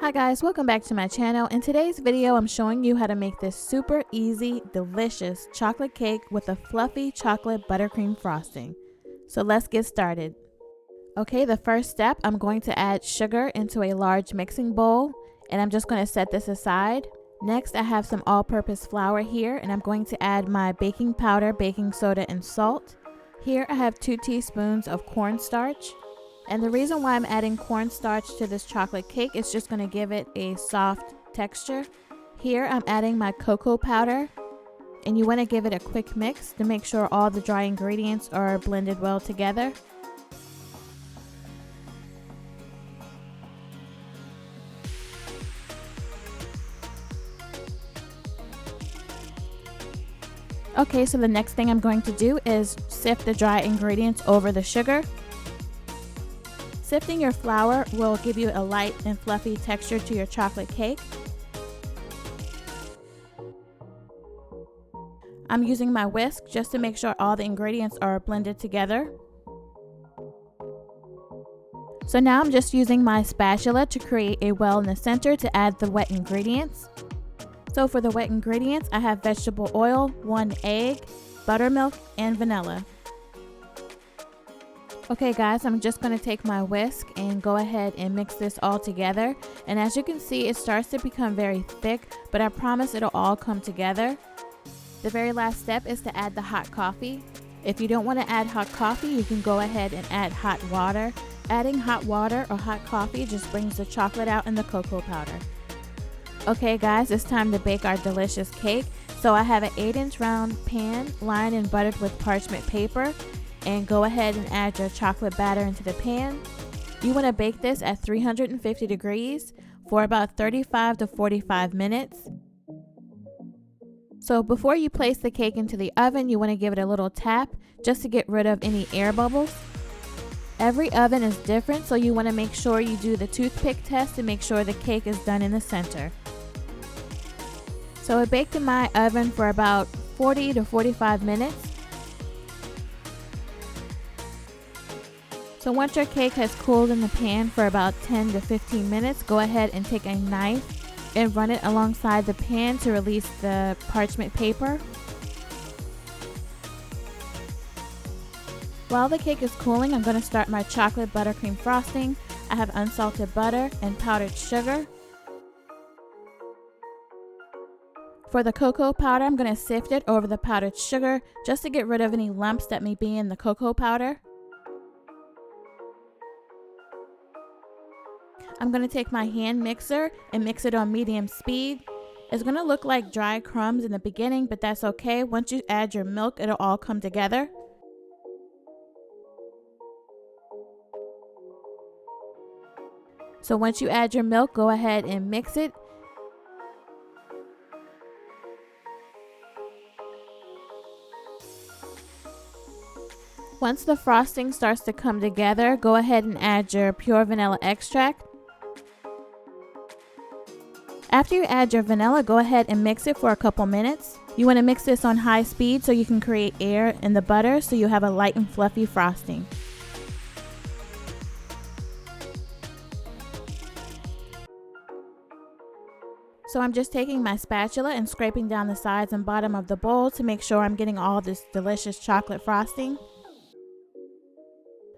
Hi guys, welcome back to my channel. In today's video, I'm showing you how to make this super easy, delicious chocolate cake with a fluffy chocolate buttercream frosting. So let's get started. Okay, the first step, I'm going to add sugar into a large mixing bowl, and I'm just going to set this aside. Next, I have some all-purpose flour here, and I'm going to add my baking powder, baking soda, and salt. Here I have 2 teaspoons of cornstarch. And the reason why I'm adding cornstarch to this chocolate cake is just going to give it a soft texture. Here I'm adding my cocoa powder, and you want to give it a quick mix to make sure all the dry ingredients are blended well together. Okay, so the next thing I'm going to do is sift the dry ingredients over the sugar. Sifting your flour will give you a light and fluffy texture to your chocolate cake. I'm using my whisk just to make sure all the ingredients are blended together. So now I'm just using my spatula to create a well in the center to add the wet ingredients. So for the wet ingredients, I have vegetable oil, 1 egg, buttermilk, and vanilla. Okay guys, I'm just going to take my whisk and go ahead and mix this all together. And as you can see, it starts to become very thick, but I promise it'll all come together. The very last step is to add the hot coffee. If you don't want to add hot coffee, you can go ahead and add hot water. Adding hot water or hot coffee just brings the chocolate out in the cocoa powder. Okay guys, it's time to bake our delicious cake. So I have an 8-inch round pan lined and buttered with parchment paper. And go ahead and add your chocolate batter into the pan. You want to bake this at 350 degrees for about 35 to 45 minutes. So before you place the cake into the oven, you want to give it a little tap just to get rid of any air bubbles. Every oven is different, so you want to make sure you do the toothpick test to make sure the cake is done in the center. So it baked in my oven for about 40 to 45 minutes. So once your cake has cooled in the pan for about 10 to 15 minutes, go ahead and take a knife and run it alongside the pan to release the parchment paper. While the cake is cooling, I'm going to start my chocolate buttercream frosting. I have unsalted butter and powdered sugar. For the cocoa powder, I'm going to sift it over the powdered sugar just to get rid of any lumps that may be in the cocoa powder. I'm going to take my hand mixer and mix it on medium speed. It's going to look like dry crumbs in the beginning, but that's okay. Once you add your milk, it'll all come together. So once you add your milk, go ahead and mix it. Once the frosting starts to come together, go ahead and add your pure vanilla extract. After you add your vanilla, go ahead and mix it for a couple minutes. You want to mix this on high speed so you can create air in the butter so you have a light and fluffy frosting. So I'm just taking my spatula and scraping down the sides and bottom of the bowl to make sure I'm getting all this delicious chocolate frosting.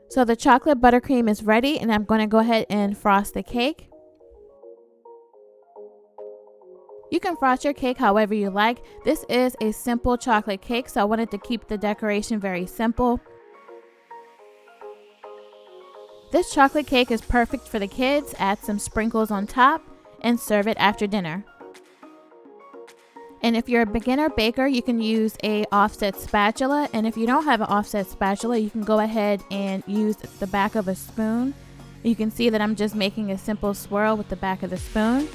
So the chocolate buttercream is ready, and I'm going to go ahead and frost the cake. You can frost your cake however you like. This is a simple chocolate cake, so I wanted to keep the decoration very simple. This chocolate cake is perfect for the kids. Add some sprinkles on top and serve it after dinner. And if you're a beginner baker, you can use a offset spatula. And if you don't have an offset spatula, you can go ahead and use the back of a spoon. You can see that I'm just making a simple swirl with the back of the spoon.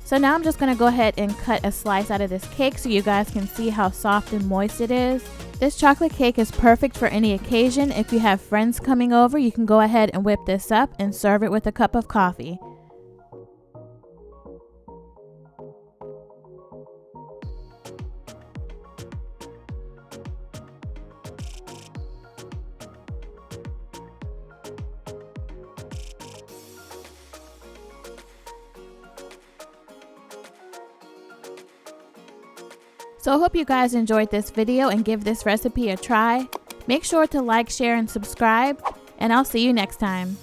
So now I'm just going to go ahead and cut a slice out of this cake so you guys can see how soft and moist it is. This chocolate cake is perfect for any occasion. If you have friends coming over, you can go ahead and whip this up and serve it with a cup of coffee. So I hope you guys enjoyed this video and give this recipe a try. Make sure to like, share, and subscribe, and I'll see you next time.